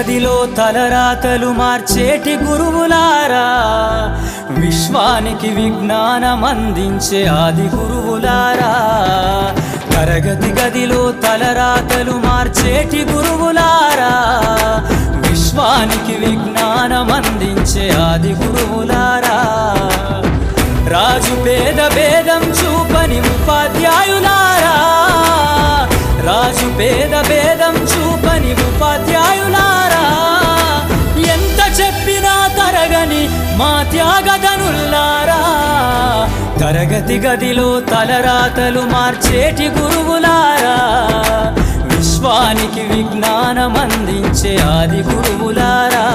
గదిలో తలరాతలు మార్చేటి గురువులారా, విశ్వానికి విజ్ఞానం అందించే ఆది గురువులారా. తరగతి గదిలో తలరాతలు మార్చేటి గురువులారా, విశ్వానికి విజ్ఞానం అందించే ఆది గురువులారా. రాజు పేద భేదం చూపని ఉపాధ్యాయులారా, రాజు పేద భేదం చూపని ఉపాధ్యాయులారా. ఎంత చెప్పినా తరగని మా త్యాగధనుల్లారా, తరగతి గదిలో తలరాతలు మార్చేటి గురువులారా, విశ్వానికి విజ్ఞానం అందించే ఆది గురువులారా.